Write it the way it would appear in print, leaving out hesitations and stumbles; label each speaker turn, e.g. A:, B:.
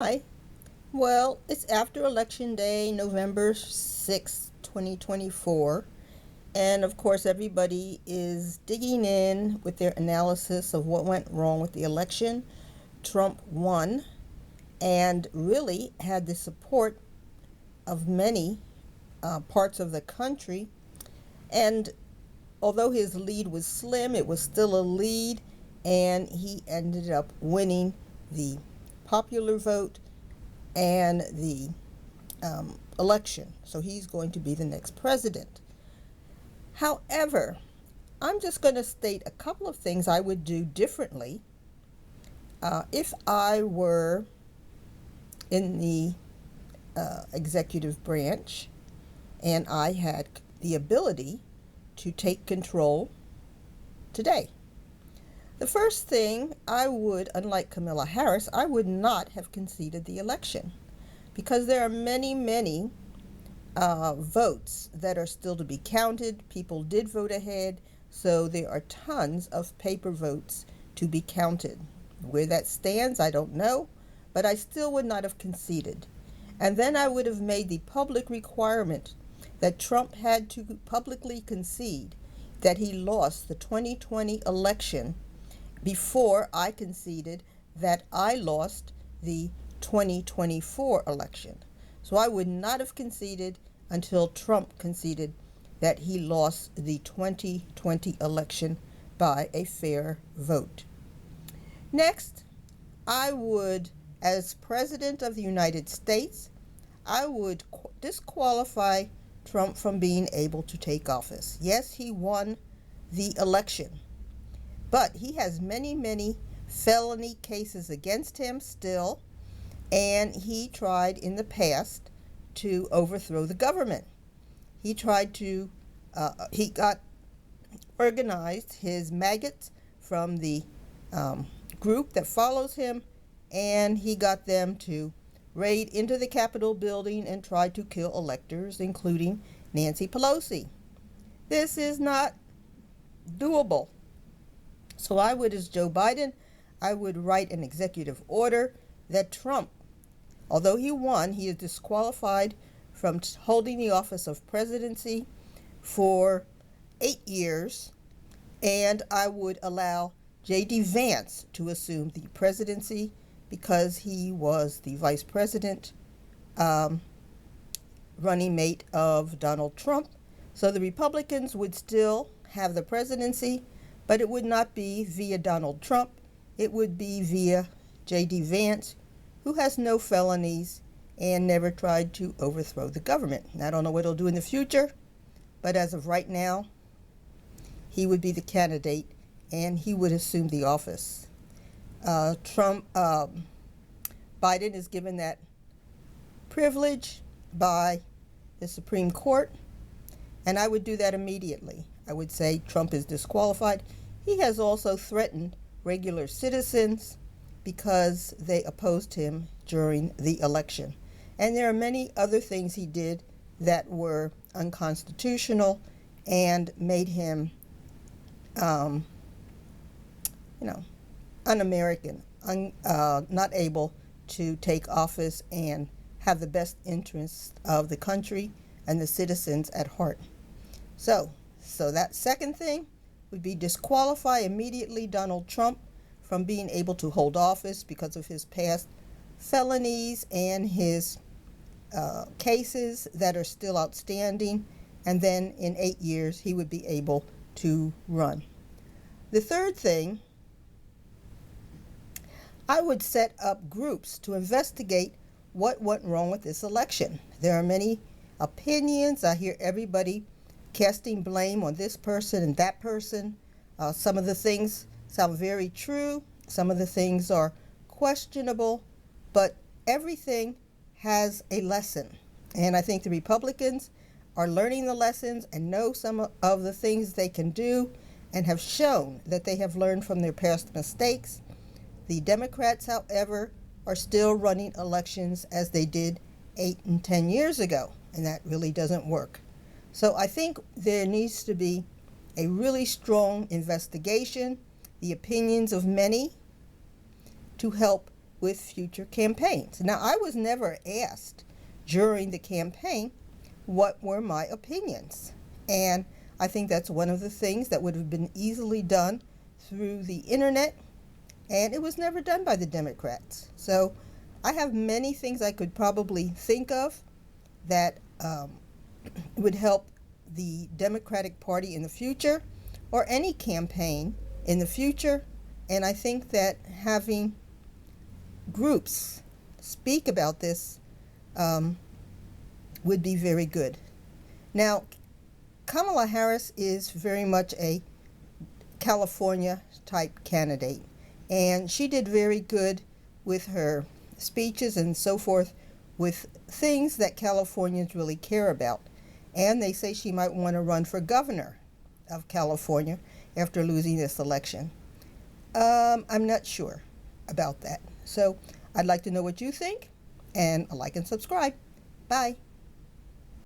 A: Hi. Well, it's after Election Day, November 6th, 2024. And of course, everybody is digging in with their analysis of what went wrong with the election. Trump won and really had the support of many parts of the country. And although his lead was slim, it was still a lead, and he ended up winning the popular vote and the election. So he's going to be the next president. However, I'm just going to state a couple of things I would do differently if I were in the executive branch and I had the ability to take control today. The first thing I would, unlike Kamala Harris, I would not have conceded the election because there are many votes that are still to be counted. People did vote ahead, so there are tons of paper votes to be counted. Where that stands, I don't know, but I still would not have conceded. And then I would have made the public requirement that Trump had to publicly concede that he lost the 2020 election before I conceded that I lost the 2024 election. So I would not have conceded until Trump conceded that he lost the 2020 election by a fair vote. Next, I would, as President of the United States, I would disqualify Trump from being able to take office. Yes, he won the election, but he has many felony cases against him still, and he tried in the past to overthrow the government. He got organized his maggots from the group that follows him, and he got them to raid into the Capitol building and try to kill electors, including Nancy Pelosi. This is not doable. So I would, as Joe Biden, I would write an executive order that Trump, although he won, he is disqualified from holding the office of presidency for 8 years, and I would allow J.D. Vance to assume the presidency because he was the vice president running mate of Donald Trump. So the Republicans would still have the presidency, but it would not be via Donald Trump. It would be via J.D. Vance, who has no felonies and never tried to overthrow the government. And I don't know what he'll do in the future, but as of right now, he would be the candidate and he would assume the office. Biden is given that privilege by the Supreme Court, and I would do that immediately. I would say Trump is disqualified. He has also threatened regular citizens because they opposed him during the election. And there are many other things he did that were unconstitutional and made him, un-American, not able to take office and have the best interests of the country and the citizens at heart. So that second thing would be disqualify immediately Donald Trump from being able to hold office because of his past felonies and his cases that are still outstanding. And then in 8 years, he would be able to run. The third thing, I would set up groups to investigate what went wrong with this election. There are many opinions. I hear everybody casting blame on this person and that person. Some of the things sound very true. Some of the things are questionable, but everything has a lesson. And I think the Republicans are learning the lessons and know some of the things they can do and have shown that they have learned from their past mistakes. The Democrats, however, are still running elections as they did 8 and 10 years ago, and that really doesn't work. So I think there needs to be a really strong investigation, the opinions of many, to help with future campaigns. Now, I was never asked during the campaign what were my opinions. And I think that's one of the things that would have been easily done through the internet, and it was never done by the Democrats. So I have many things I could probably think of that would help the Democratic Party in the future, or any campaign in the future. And I think that having groups speak about this would be very good. Now, Kamala Harris is very much a California type candidate, and she did very good with her speeches and so forth with things that Californians really care about. And they say she might want to run for governor of California after losing this election. I'm not sure about that. So I'd like to know what you think, and like and subscribe. Bye.